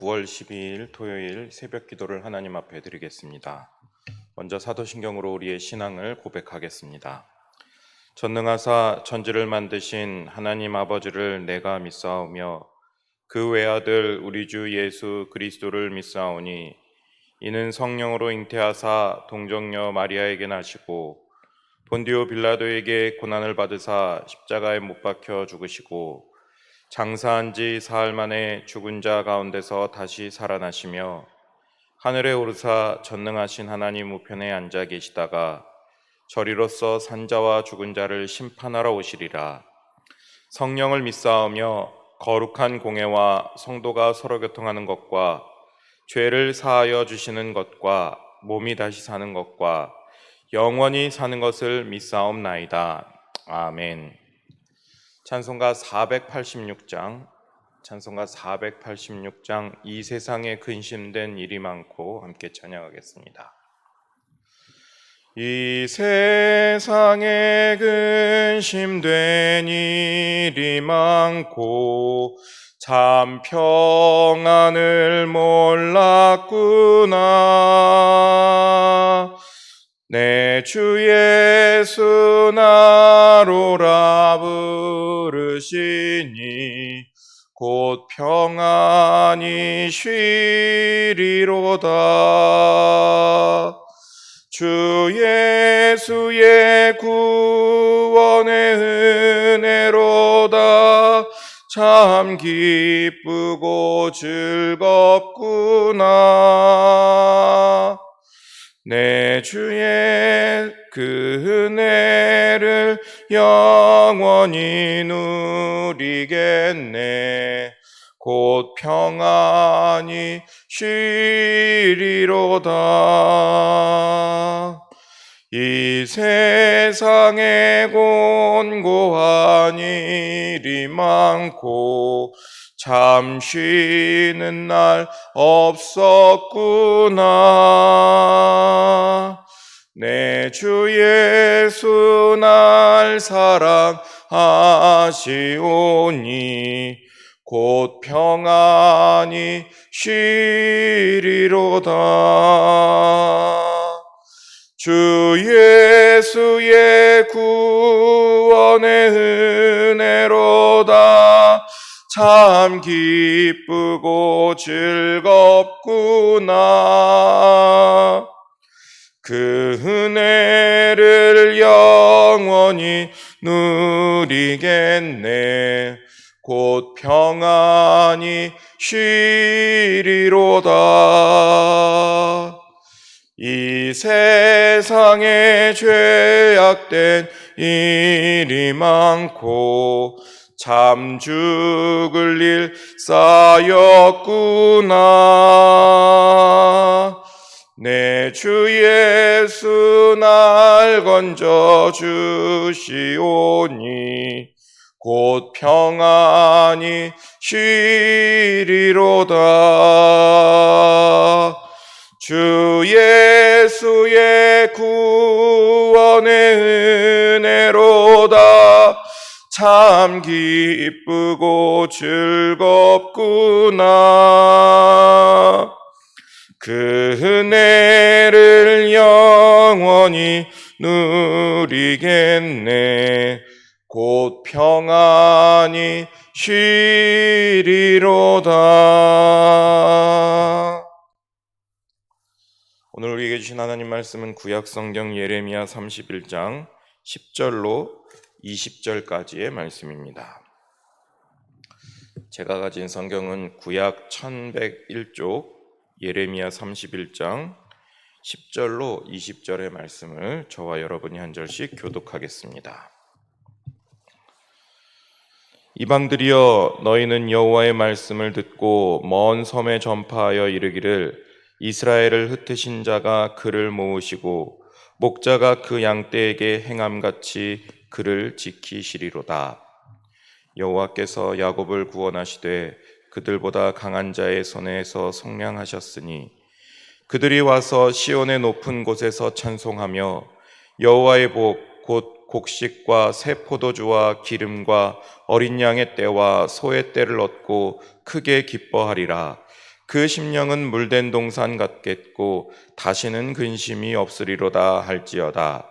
9월 12일 토요일 새벽 기도를 하나님 앞에 드리겠습니다. 먼저 사도신경으로 우리의 신앙을 고백하겠습니다. 전능하사 천지를 만드신 하나님 아버지를 내가 믿사오며 그 외아들 우리 주 예수 그리스도를 믿사오니 이는 성령으로 잉태하사 동정녀 마리아에게 나시고 본디오 빌라도에게 고난을 받으사 십자가에 못 박혀 죽으시고 장사한 지 사흘 만에 죽은 자 가운데서 다시 살아나시며 하늘에 오르사 전능하신 하나님 우편에 앉아 계시다가 저리로서 산자와 죽은 자를 심판하러 오시리라. 성령을 믿사오며 거룩한 공회와 성도가 서로 교통하는 것과 죄를 사하여 주시는 것과 몸이 다시 사는 것과 영원히 사는 것을 믿사옵나이다. 아멘. 찬송가 486장 이 세상에 근심된 일이 많고 함께 찬양하겠습니다. 이 세상에 근심된 일이 많고 참 평안을 몰랐구나. 내 주 예수 나로라 부르시니 곧 평안히 쉬리로다. 주 예수의 구원의 은혜로다. 참 기쁘고 즐겁구나. 내 주의 그 은혜를 영원히 누리겠네. 곧 평안히 쉬리로다. 이 세상에 곤고한 일이 많고 참 쉬는 날 없었구나. 내 주 예수 날 사랑하시오니 곧 평안히 쉬리로다. 주 예수의 구원의 은혜로다. 참 기쁘고 즐겁구나. 그 은혜를 영원히 누리겠네. 곧 평안히 쉬리로다. 이 세상에 죄악된 일이 많고 참 죽을 일 쌓였구나. 내 주 예수 날 건져 주시오니 곧 평안히 쉬리로다. 주 예수의 구원의 은혜로다. 참 기쁘고 즐겁구나. 그 은혜를 영원히 누리겠네. 곧 평안히 쉬리로다. 오늘 우리에게 주신 하나님 말씀은 구약성경 예레미야 31장 10절로 20절까지의 말씀입니다. 제가 가진 성경은 구약 1101쪽 예레미야 31장 10절로 20절의 말씀을 저와 여러분이 한 절씩 교독하겠습니다. 이방들이여 너희는 여호와의 말씀을 듣고 먼 섬에 전파하여 이르기를 이스라엘을 흩으신 자가 그를 모으시고 목자가 그 양떼에게 행함같이 그를 지키시리로다. 여호와께서 야곱을 구원하시되 그들보다 강한 자의 손에서 속량하셨으니 그들이 와서 시온의 높은 곳에서 찬송하며 여호와의 복 곧 곡식과 새 포도주와 기름과 어린 양의 떼와 소의 떼를 얻고 크게 기뻐하리라. 그 심령은 물된 동산 같겠고 다시는 근심이 없으리로다 할지어다.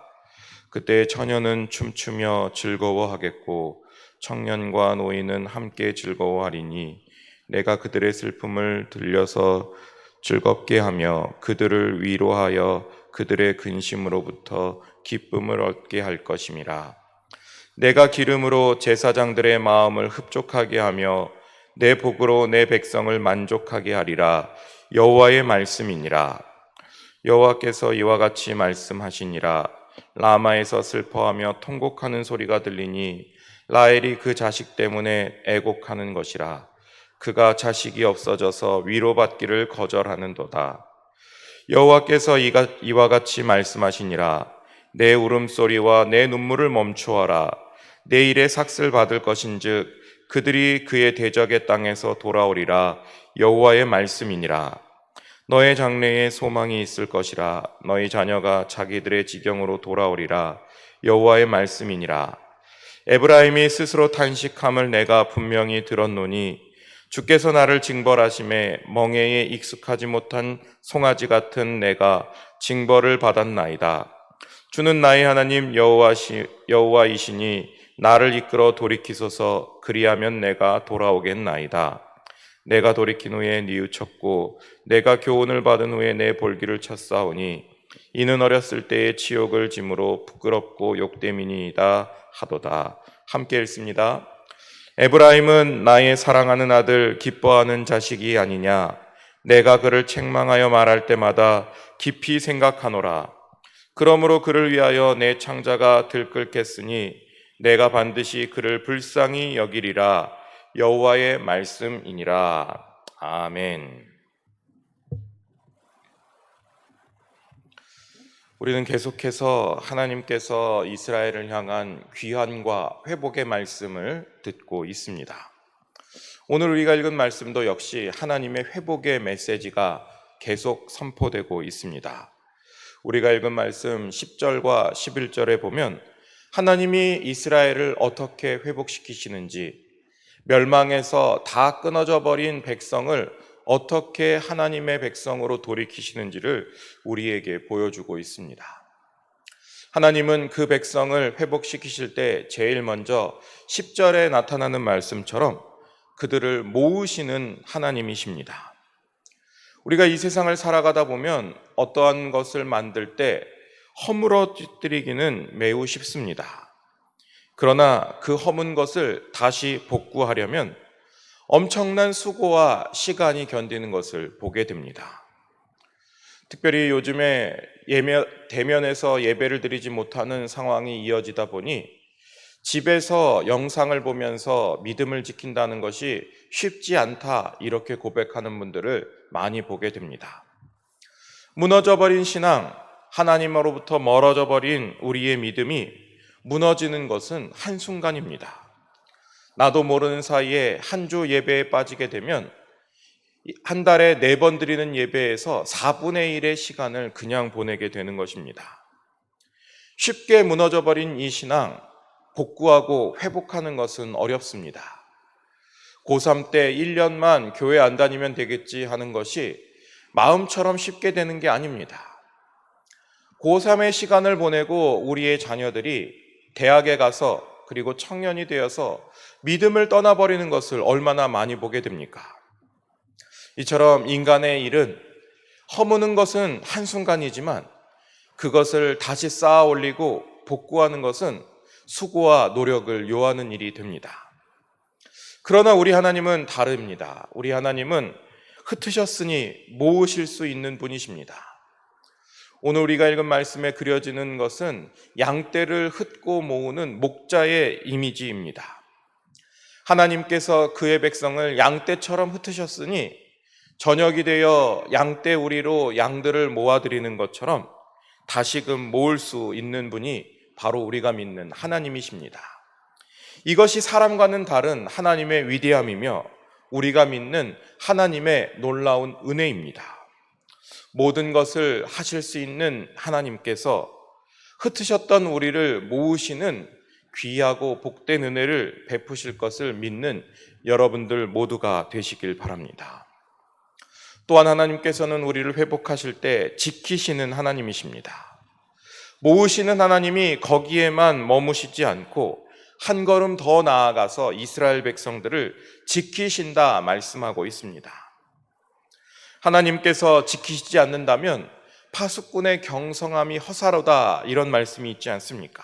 그때 처녀는 춤추며 즐거워하겠고 청년과 노인은 함께 즐거워하리니 내가 그들의 슬픔을 들려서 즐겁게 하며 그들을 위로하여 그들의 근심으로부터 기쁨을 얻게 할 것임이라. 내가 기름으로 제사장들의 마음을 흡족하게 하며 내 복으로 내 백성을 만족하게 하리라. 여호와의 말씀이니라. 여호와께서 이와 같이 말씀하시니라. 라마에서 슬퍼하며 통곡하는 소리가 들리니 라헬이 그 자식 때문에 애곡하는 것이라. 그가 자식이 없어져서 위로받기를 거절하는도다. 여호와께서 이와 같이 말씀하시니라. 내 울음소리와 내 눈물을 멈추어라. 내일의 삭슬 받을 것인즉 그들이 그의 대적의 땅에서 돌아오리라. 여호와의 말씀이니라. 너의 장래에 소망이 있을 것이라. 너희 자녀가 자기들의 지경으로 돌아오리라. 여호와의 말씀이니라. 에브라임이 스스로 탄식함을 내가 분명히 들었노니 주께서 나를 징벌하심에 멍에에 익숙하지 못한 송아지 같은 내가 징벌을 받았나이다. 주는 나의 하나님 여호와이시니 나를 이끌어 돌이키소서. 그리하면 내가 돌아오겠나이다. 내가 돌이킨 후에 뉘우쳤고 내가 교훈을 받은 후에 내 볼기를 쳤사오니 이는 어렸을 때의 치욕을 짐으로 부끄럽고 욕됨이니이다 하도다. 함께 읽습니다. 에브라임은 나의 사랑하는 아들, 기뻐하는 자식이 아니냐. 내가 그를 책망하여 말할 때마다 깊이 생각하노라. 그러므로 그를 위하여 내 창자가 들끓겠으니 내가 반드시 그를 불쌍히 여기리라. 여호와의 말씀이니라. 아멘. 우리는 계속해서 하나님께서 이스라엘을 향한 귀환과 회복의 말씀을 듣고 있습니다. 오늘 우리가 읽은 말씀도 역시 하나님의 회복의 메시지가 계속 선포되고 있습니다. 우리가 읽은 말씀 10절과 11절에 보면 하나님이 이스라엘을 어떻게 회복시키시는지, 멸망에서 다 끊어져 버린 백성을 어떻게 하나님의 백성으로 돌이키시는지를 우리에게 보여주고 있습니다. 하나님은 그 백성을 회복시키실 때 제일 먼저 10절에 나타나는 말씀처럼 그들을 모으시는 하나님이십니다. 우리가 이 세상을 살아가다 보면 어떠한 것을 만들 때 허물어뜨리기는 매우 쉽습니다. 그러나 그 허문 것을 다시 복구하려면 엄청난 수고와 시간이 견디는 것을 보게 됩니다. 특별히 요즘에 대면에서 예배를 드리지 못하는 상황이 이어지다 보니 집에서 영상을 보면서 믿음을 지킨다는 것이 쉽지 않다, 이렇게 고백하는 분들을 많이 보게 됩니다. 무너져버린 신앙, 하나님으로부터 멀어져 버린 우리의 믿음이 무너지는 것은 한순간입니다. 나도 모르는 사이에 한 주 예배에 빠지게 되면 한 달에 4번 드리는 예배에서 4분의 1의 시간을 그냥 보내게 되는 것입니다. 쉽게 무너져버린 이 신앙, 복구하고 회복하는 것은 어렵습니다. 고3 때 1년만 교회 안 다니면 되겠지 하는 것이 마음처럼 쉽게 되는 게 아닙니다. 고3의 시간을 보내고 우리의 자녀들이 대학에 가서 그리고 청년이 되어서 믿음을 떠나버리는 것을 얼마나 많이 보게 됩니까? 이처럼 인간의 일은 허무는 것은 한순간이지만 그것을 다시 쌓아 올리고 복구하는 것은 수고와 노력을 요하는 일이 됩니다. 그러나 우리 하나님은 다릅니다. 우리 하나님은 흩으셨으니 모으실 수 있는 분이십니다. 오늘 우리가 읽은 말씀에 그려지는 것은 양떼를 흩고 모으는 목자의 이미지입니다. 하나님께서 그의 백성을 양떼처럼 흩으셨으니 저녁이 되어 양떼 우리로 양들을 모아드리는 것처럼 다시금 모을 수 있는 분이 바로 우리가 믿는 하나님이십니다. 이것이 사람과는 다른 하나님의 위대함이며 우리가 믿는 하나님의 놀라운 은혜입니다. 모든 것을 하실 수 있는 하나님께서 흩으셨던 우리를 모으시는 귀하고 복된 은혜를 베푸실 것을 믿는 여러분들 모두가 되시길 바랍니다. 또한 하나님께서는 우리를 회복하실 때 지키시는 하나님이십니다. 모으시는 하나님이 거기에만 머무시지 않고 한 걸음 더 나아가서 이스라엘 백성들을 지키신다 말씀하고 있습니다. 하나님께서 지키시지 않는다면 파수꾼의 경성함이 허사로다, 이런 말씀이 있지 않습니까?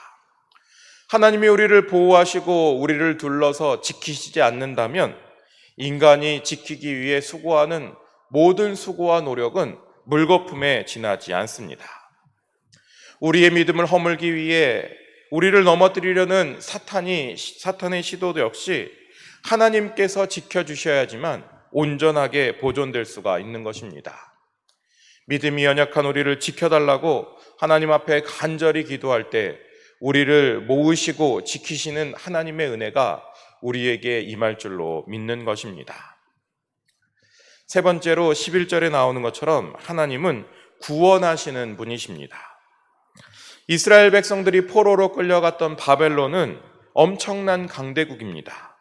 하나님이 우리를 보호하시고 우리를 둘러서 지키시지 않는다면 인간이 지키기 위해 수고하는 모든 수고와 노력은 물거품에 지나지 않습니다. 우리의 믿음을 허물기 위해 우리를 넘어뜨리려는 사탄의 시도도 역시 하나님께서 지켜주셔야지만 온전하게 보존될 수가 있는 것입니다. 믿음이 연약한 우리를 지켜달라고 하나님 앞에 간절히 기도할 때 우리를 모으시고 지키시는 하나님의 은혜가 우리에게 임할 줄로 믿는 것입니다. 세 번째로 11절에 나오는 것처럼 하나님은 구원하시는 분이십니다. 이스라엘 백성들이 포로로 끌려갔던 바벨론은 엄청난 강대국입니다.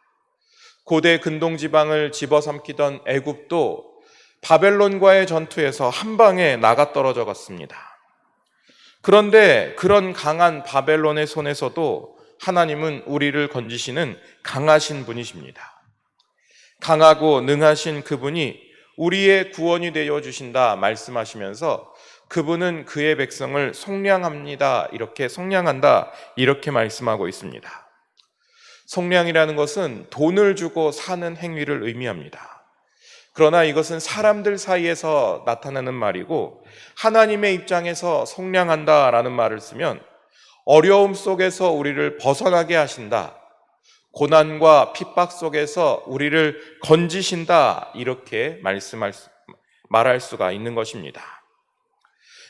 고대 근동지방을 집어삼키던 애굽도 바벨론과의 전투에서 한 방에 나가 떨어져 갔습니다. 그런데 그런 강한 바벨론의 손에서도 하나님은 우리를 건지시는 강하신 분이십니다. 강하고 능하신 그분이 우리의 구원이 되어 주신다 말씀하시면서 그분은 그의 백성을 속량한다 이렇게 말씀하고 있습니다. 속량이라는 것은 돈을 주고 사는 행위를 의미합니다. 그러나 이것은 사람들 사이에서 나타나는 말이고, 하나님의 입장에서 속량한다라는 말을 쓰면 어려움 속에서 우리를 벗어나게 하신다, 고난과 핍박 속에서 우리를 건지신다, 이렇게 말할 수가 있는 것입니다.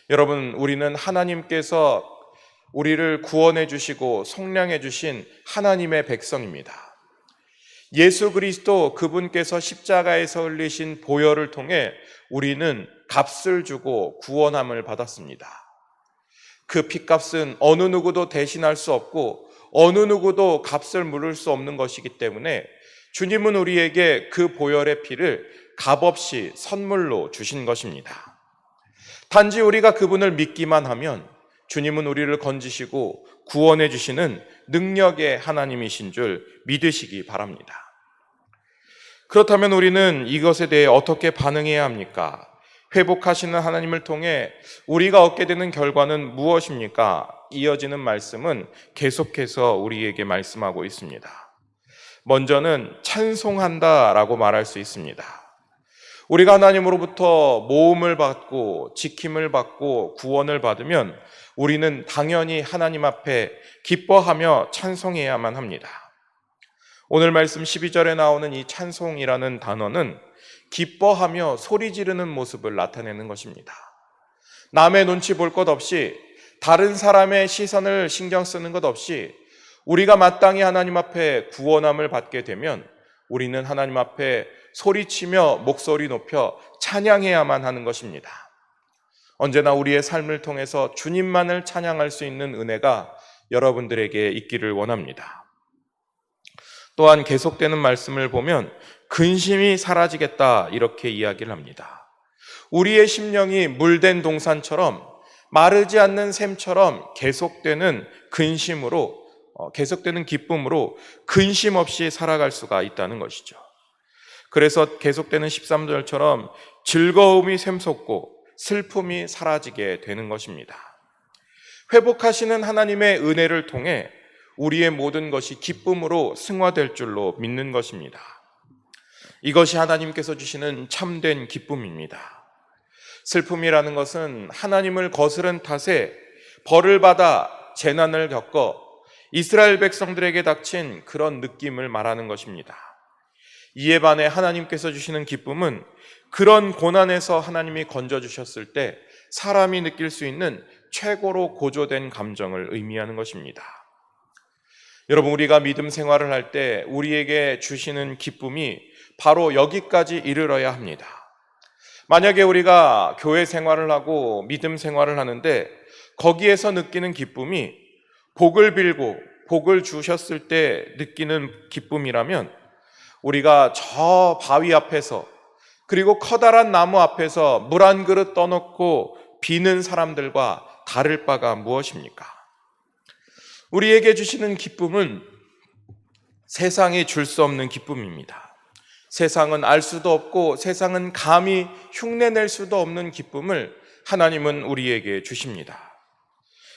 여러분, 우리는 하나님께서 우리를 구원해 주시고 속량해 주신 하나님의 백성입니다. 예수 그리스도 그분께서 십자가에서 흘리신 보혈을 통해 우리는 값을 주고 구원함을 받았습니다. 그 핏값은 어느 누구도 대신할 수 없고 어느 누구도 값을 물을 수 없는 것이기 때문에 주님은 우리에게 그 보혈의 피를 값없이 선물로 주신 것입니다. 단지 우리가 그분을 믿기만 하면 주님은 우리를 건지시고 구원해 주시는 능력의 하나님이신 줄 믿으시기 바랍니다. 그렇다면 우리는 이것에 대해 어떻게 반응해야 합니까? 회복하시는 하나님을 통해 우리가 얻게 되는 결과는 무엇입니까? 이어지는 말씀은 계속해서 우리에게 말씀하고 있습니다. 먼저는 찬송한다라고 말할 수 있습니다. 우리가 하나님으로부터 모음을 받고 지킴을 받고 구원을 받으면 우리는 당연히 하나님 앞에 기뻐하며 찬송해야만 합니다. 오늘 말씀 12절에 나오는 이 찬송이라는 단어는 기뻐하며 소리 지르는 모습을 나타내는 것입니다. 남의 눈치 볼 것 없이, 다른 사람의 시선을 신경 쓰는 것 없이 우리가 마땅히 하나님 앞에 구원함을 받게 되면 우리는 하나님 앞에 소리치며 목소리 높여 찬양해야만 하는 것입니다. 언제나 우리의 삶을 통해서 주님만을 찬양할 수 있는 은혜가 여러분들에게 있기를 원합니다. 또한 계속되는 말씀을 보면 근심이 사라지겠다 이렇게 이야기를 합니다. 우리의 심령이 물된 동산처럼 마르지 않는 샘처럼 계속되는 기쁨으로 근심 없이 살아갈 수가 있다는 것이죠. 그래서 계속되는 13절처럼 즐거움이 샘솟고 슬픔이 사라지게 되는 것입니다. 회복하시는 하나님의 은혜를 통해 우리의 모든 것이 기쁨으로 승화될 줄로 믿는 것입니다. 이것이 하나님께서 주시는 참된 기쁨입니다. 슬픔이라는 것은 하나님을 거스른 탓에 벌을 받아 재난을 겪어 이스라엘 백성들에게 닥친 그런 느낌을 말하는 것입니다. 이에 반해 하나님께서 주시는 기쁨은 그런 고난에서 하나님이 건져주셨을 때 사람이 느낄 수 있는 최고로 고조된 감정을 의미하는 것입니다. 여러분, 우리가 믿음 생활을 할 때 우리에게 주시는 기쁨이 바로 여기까지 이르러야 합니다. 만약에 우리가 교회 생활을 하고 믿음 생활을 하는데 거기에서 느끼는 기쁨이 복을 빌고 복을 주셨을 때 느끼는 기쁨이라면 우리가 저 바위 앞에서 그리고 커다란 나무 앞에서 물 한 그릇 떠놓고 비는 사람들과 다를 바가 무엇입니까? 우리에게 주시는 기쁨은 세상이 줄 수 없는 기쁨입니다. 세상은 알 수도 없고 세상은 감히 흉내낼 수도 없는 기쁨을 하나님은 우리에게 주십니다.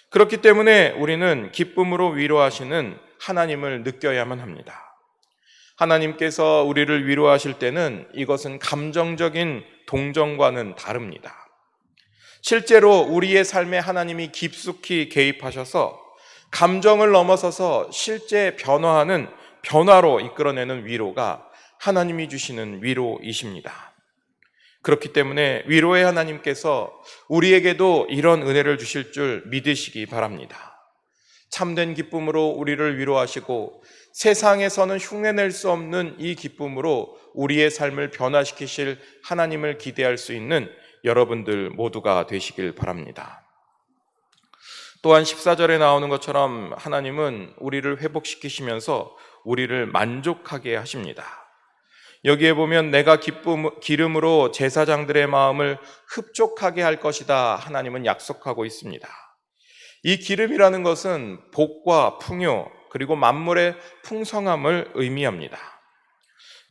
그렇기 때문에 우리는 기쁨으로 위로하시는 하나님을 느껴야만 합니다. 하나님께서 우리를 위로하실 때는 이것은 감정적인 동정과는 다릅니다. 실제로 우리의 삶에 하나님이 깊숙이 개입하셔서 감정을 넘어서서 실제 변화하는 변화로 이끌어내는 위로가 하나님이 주시는 위로이십니다. 그렇기 때문에 위로의 하나님께서 우리에게도 이런 은혜를 주실 줄 믿으시기 바랍니다. 참된 기쁨으로 우리를 위로하시고 세상에서는 흉내낼 수 없는 이 기쁨으로 우리의 삶을 변화시키실 하나님을 기대할 수 있는 여러분들 모두가 되시길 바랍니다. 또한 14절에 나오는 것처럼 하나님은 우리를 회복시키시면서 우리를 만족하게 하십니다. 여기에 보면 내가 기름으로 제사장들의 마음을 흡족하게 할 것이다 하나님은 약속하고 있습니다. 이 기름이라는 것은 복과 풍요 그리고 만물의 풍성함을 의미합니다.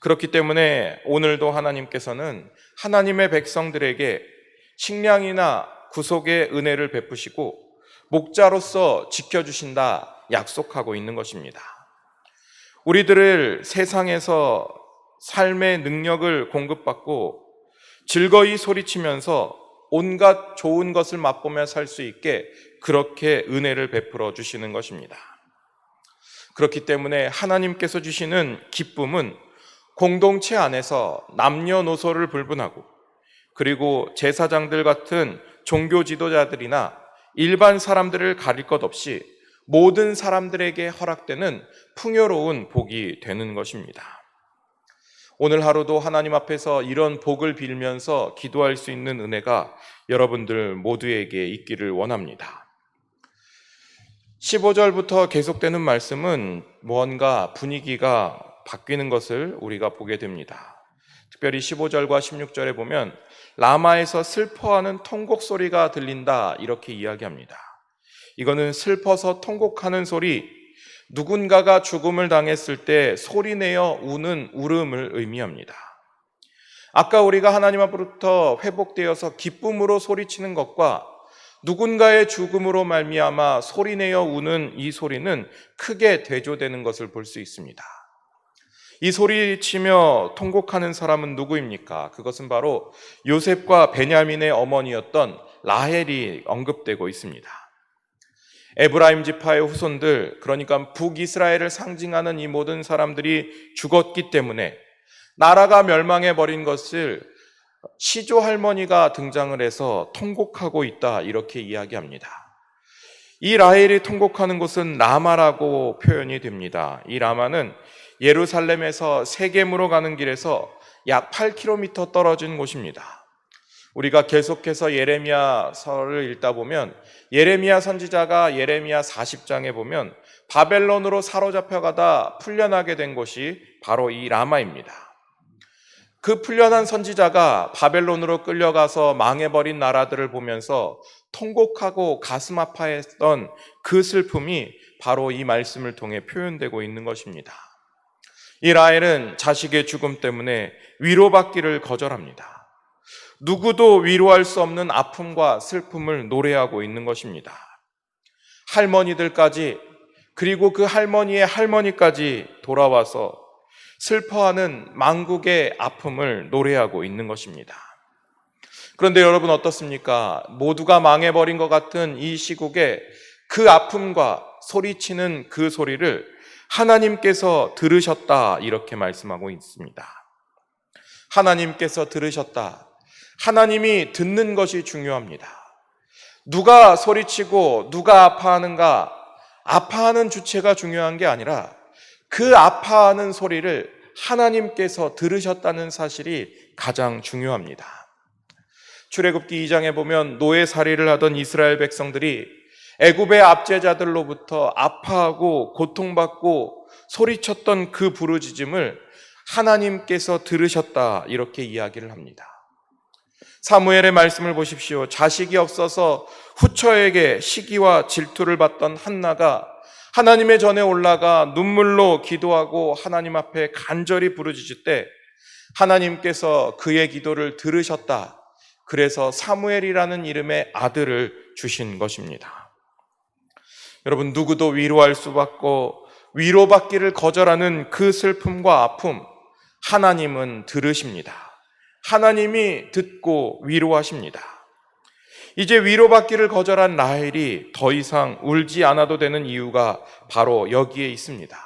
그렇기 때문에 오늘도 하나님께서는 하나님의 백성들에게 식량이나 구속의 은혜를 베푸시고 목자로서 지켜주신다 약속하고 있는 것입니다. 우리들을 세상에서 삶의 능력을 공급받고 즐거이 소리치면서 온갖 좋은 것을 맛보며 살 수 있게 그렇게 은혜를 베풀어 주시는 것입니다. 그렇기 때문에 하나님께서 주시는 기쁨은 공동체 안에서 남녀노소를 불문하고 그리고 제사장들 같은 종교 지도자들이나 일반 사람들을 가릴 것 없이 모든 사람들에게 허락되는 풍요로운 복이 되는 것입니다. 오늘 하루도 하나님 앞에서 이런 복을 빌면서 기도할 수 있는 은혜가 여러분들 모두에게 있기를 원합니다. 15절부터 계속되는 말씀은 무언가 분위기가 바뀌는 것을 우리가 보게 됩니다. 특별히 15절과 16절에 보면 라마에서 슬퍼하는 통곡 소리가 들린다 이렇게 이야기합니다. 이거는 슬퍼서 통곡하는 소리, 누군가가 죽음을 당했을 때 소리내어 우는 울음을 의미합니다. 아까 우리가 하나님 앞으로부터 회복되어서 기쁨으로 소리치는 것과 누군가의 죽음으로 말미암아 소리내어 우는 이 소리는 크게 대조되는 것을 볼 수 있습니다. 이 소리치며 통곡하는 사람은 누구입니까? 그것은 바로 요셉과 베냐민의 어머니였던 라헬이 언급되고 있습니다. 에브라임 지파의 후손들, 그러니까 북이스라엘을 상징하는 이 모든 사람들이 죽었기 때문에 나라가 멸망해버린 것을 시조 할머니가 등장을 해서 통곡하고 있다 이렇게 이야기합니다. 이 라헬이 통곡하는 곳은 라마라고 표현이 됩니다. 이 라마는 예루살렘에서 세겜으로 가는 길에서 약 8km 떨어진 곳입니다. 우리가 계속해서 예레미야서를 읽다 보면 예레미야 선지자가 예레미야 40장에 보면 바벨론으로 사로잡혀가다 풀려나게 된 곳이 바로 이 라마입니다. 그 풀려난 선지자가 바벨론으로 끌려가서 망해버린 나라들을 보면서 통곡하고 가슴 아파했던 그 슬픔이 바로 이 말씀을 통해 표현되고 있는 것입니다. 이 라헬은 자식의 죽음 때문에 위로받기를 거절합니다. 누구도 위로할 수 없는 아픔과 슬픔을 노래하고 있는 것입니다. 할머니들까지 그리고 그 할머니의 할머니까지 돌아와서 슬퍼하는 만국의 아픔을 노래하고 있는 것입니다. 그런데 여러분 어떻습니까? 모두가 망해버린 것 같은 이 시국에 그 아픔과 소리치는 그 소리를 하나님께서 들으셨다 이렇게 말씀하고 있습니다. 하나님께서 들으셨다. 하나님이 듣는 것이 중요합니다. 누가 소리치고 누가 아파하는가, 아파하는 주체가 중요한 게 아니라 그 아파하는 소리를 하나님께서 들으셨다는 사실이 가장 중요합니다. 출애굽기 2장에 보면 노예살이를 하던 이스라엘 백성들이 애굽의 압제자들로부터 아파하고 고통받고 소리쳤던 그 부르짖음을 하나님께서 들으셨다 이렇게 이야기를 합니다. 사무엘의 말씀을 보십시오. 자식이 없어서 후처에게 시기와 질투를 받던 한나가 하나님의 전에 올라가 눈물로 기도하고 하나님 앞에 간절히 부르짖을 때 하나님께서 그의 기도를 들으셨다. 그래서 사무엘이라는 이름의 아들을 주신 것입니다. 여러분, 누구도 위로할 수 없고 위로받기를 거절하는 그 슬픔과 아픔, 하나님은 들으십니다. 하나님이 듣고 위로하십니다. 이제 위로받기를 거절한 라헬이 더 이상 울지 않아도 되는 이유가 바로 여기에 있습니다.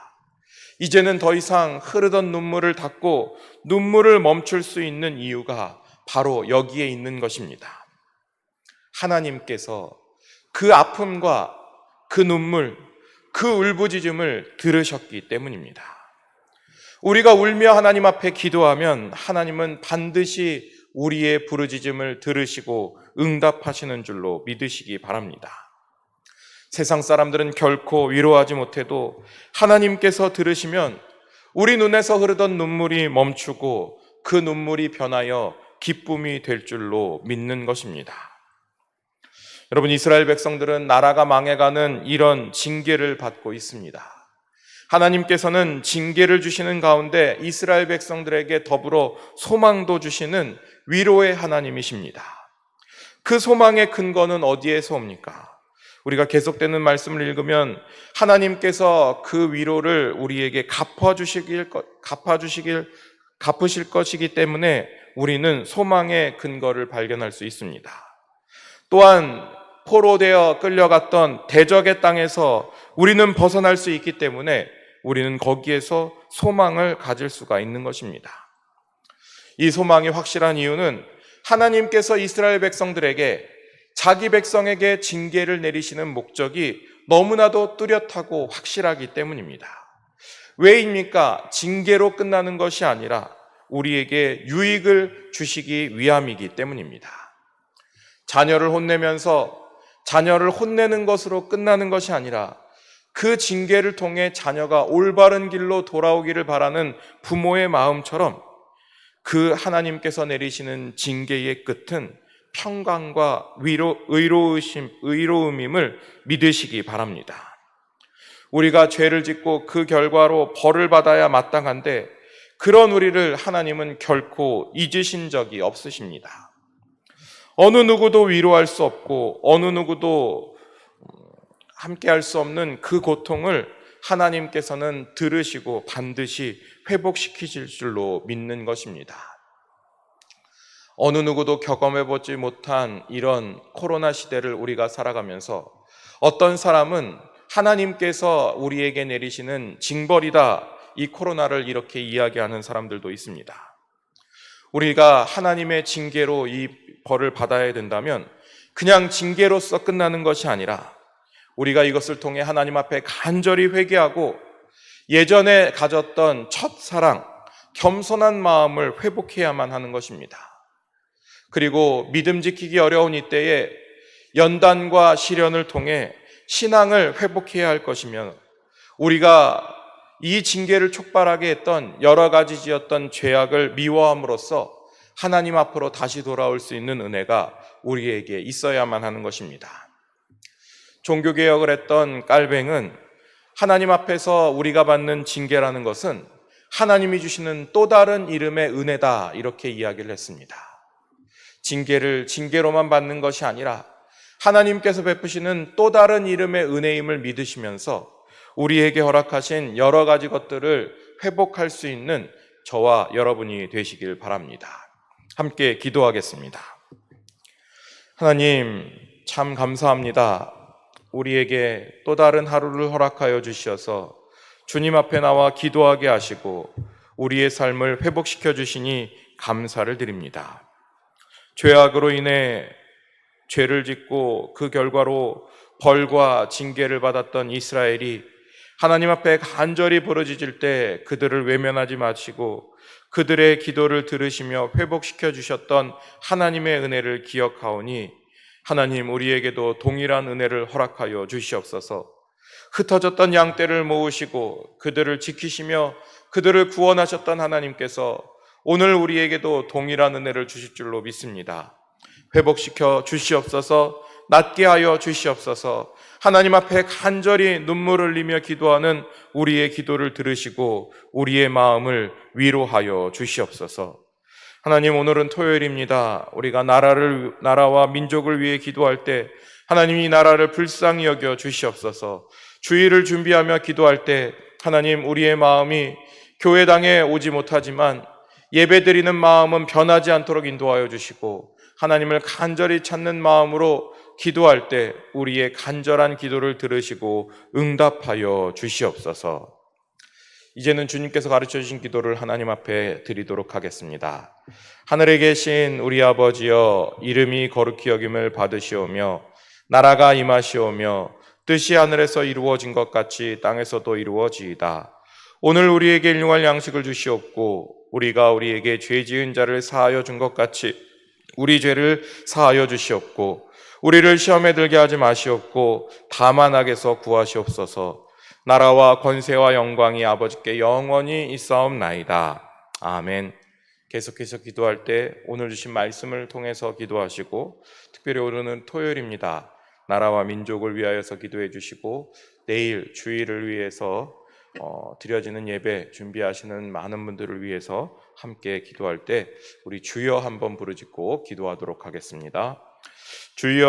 이제는 더 이상 흐르던 눈물을 닦고 눈물을 멈출 수 있는 이유가 바로 여기에 있는 것입니다. 하나님께서 그 아픔과 그 눈물, 그 울부짖음을 들으셨기 때문입니다. 우리가 울며 하나님 앞에 기도하면 하나님은 반드시 우리의 부르짖음을 들으시고 응답하시는 줄로 믿으시기 바랍니다. 세상 사람들은 결코 위로하지 못해도 하나님께서 들으시면 우리 눈에서 흐르던 눈물이 멈추고 그 눈물이 변하여 기쁨이 될 줄로 믿는 것입니다. 여러분, 이스라엘 백성들은 나라가 망해가는 이런 징계를 받고 있습니다. 하나님께서는 징계를 주시는 가운데 이스라엘 백성들에게 더불어 소망도 주시는 위로의 하나님이십니다. 그 소망의 근거는 어디에서 옵니까? 우리가 계속되는 말씀을 읽으면 하나님께서 그 위로를 우리에게 갚으실 것이기 때문에 우리는 소망의 근거를 발견할 수 있습니다. 또한 포로되어 끌려갔던 대적의 땅에서 우리는 벗어날 수 있기 때문에 우리는 거기에서 소망을 가질 수가 있는 것입니다. 이 소망이 확실한 이유는 하나님께서 이스라엘 백성들에게 자기 백성에게 징계를 내리시는 목적이 너무나도 뚜렷하고 확실하기 때문입니다. 왜입니까? 징계로 끝나는 것이 아니라 우리에게 유익을 주시기 위함이기 때문입니다. 자녀를 혼내면서 자녀를 혼내는 것으로 끝나는 것이 아니라 그 징계를 통해 자녀가 올바른 길로 돌아오기를 바라는 부모의 마음처럼 그 하나님께서 내리시는 징계의 끝은 평강과 의로움임을 믿으시기 바랍니다. 우리가 죄를 짓고 그 결과로 벌을 받아야 마땅한데 그런 우리를 하나님은 결코 잊으신 적이 없으십니다. 어느 누구도 위로할 수 없고 어느 누구도 함께할 수 없는 그 고통을 하나님께서는 들으시고 반드시 회복시키실 줄로 믿는 것입니다. 어느 누구도 경험해보지 못한 이런 코로나 시대를 우리가 살아가면서 어떤 사람은 하나님께서 우리에게 내리시는 징벌이다, 이 코로나를 이렇게 이야기하는 사람들도 있습니다. 우리가 하나님의 징계로 이 벌을 받아야 된다면 그냥 징계로서 끝나는 것이 아니라 우리가 이것을 통해 하나님 앞에 간절히 회개하고 예전에 가졌던 첫사랑, 겸손한 마음을 회복해야만 하는 것입니다. 그리고 믿음 지키기 어려운 이때에 연단과 시련을 통해 신앙을 회복해야 할 것이며 우리가 이 징계를 촉발하게 했던 여러 가지 지었던 죄악을 미워함으로써 하나님 앞으로 다시 돌아올 수 있는 은혜가 우리에게 있어야만 하는 것입니다. 종교개혁을 했던 깔뱅은 하나님 앞에서 우리가 받는 징계라는 것은 하나님이 주시는 또 다른 이름의 은혜다, 이렇게 이야기를 했습니다. 징계를 징계로만 받는 것이 아니라 하나님께서 베푸시는 또 다른 이름의 은혜임을 믿으시면서 우리에게 허락하신 여러 가지 것들을 회복할 수 있는 저와 여러분이 되시길 바랍니다. 함께 기도하겠습니다. 하나님, 참 감사합니다. 우리에게 또 다른 하루를 허락하여 주셔서 주님 앞에 나와 기도하게 하시고 우리의 삶을 회복시켜 주시니 감사를 드립니다. 죄악으로 인해 죄를 짓고 그 결과로 벌과 징계를 받았던 이스라엘이 하나님 앞에 간절히 부르짖을 때 그들을 외면하지 마시고 그들의 기도를 들으시며 회복시켜 주셨던 하나님의 은혜를 기억하오니 하나님, 우리에게도 동일한 은혜를 허락하여 주시옵소서. 흩어졌던 양떼를 모으시고 그들을 지키시며 그들을 구원하셨던 하나님께서 오늘 우리에게도 동일한 은혜를 주실 줄로 믿습니다. 회복시켜 주시옵소서. 낫게 하여 주시옵소서. 하나님 앞에 간절히 눈물을 흘리며 기도하는 우리의 기도를 들으시고 우리의 마음을 위로하여 주시옵소서. 하나님, 오늘은 토요일입니다. 우리가 나라와 민족을 위해 기도할 때 하나님이 나라를 불쌍히 여겨 주시옵소서. 주일을 준비하며 기도할 때 하나님, 우리의 마음이 교회당에 오지 못하지만 예배드리는 마음은 변하지 않도록 인도하여 주시고, 하나님을 간절히 찾는 마음으로 기도할 때 우리의 간절한 기도를 들으시고 응답하여 주시옵소서. 이제는 주님께서 가르쳐 주신 기도를 하나님 앞에 드리도록 하겠습니다. 하늘에 계신 우리 아버지여, 이름이 거룩히 여김을 받으시오며 나라가 임하시오며 뜻이 하늘에서 이루어진 것 같이 땅에서도 이루어지이다. 오늘 우리에게 일용할 양식을 주시옵고 우리가 우리에게 죄 지은 자를 사하여 준 것 같이 우리 죄를 사하여 주시옵고 우리를 시험에 들게 하지 마시옵고 다만 악에서 구하시옵소서. 나라와 권세와 영광이 아버지께 영원히 있사옵나이다. 아멘. 계속해서 기도할 때 오늘 주신 말씀을 통해서 기도하시고, 특별히 오늘은 토요일입니다. 나라와 민족을 위하여서 기도해 주시고, 내일 주일을 위해서 드려지는 예배 준비하시는 많은 분들을 위해서 함께 기도할 때 우리 주여 한번 부르짖고 기도하도록 하겠습니다. 주여.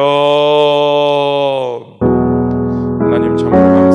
하나님, 참으로 감사합니다.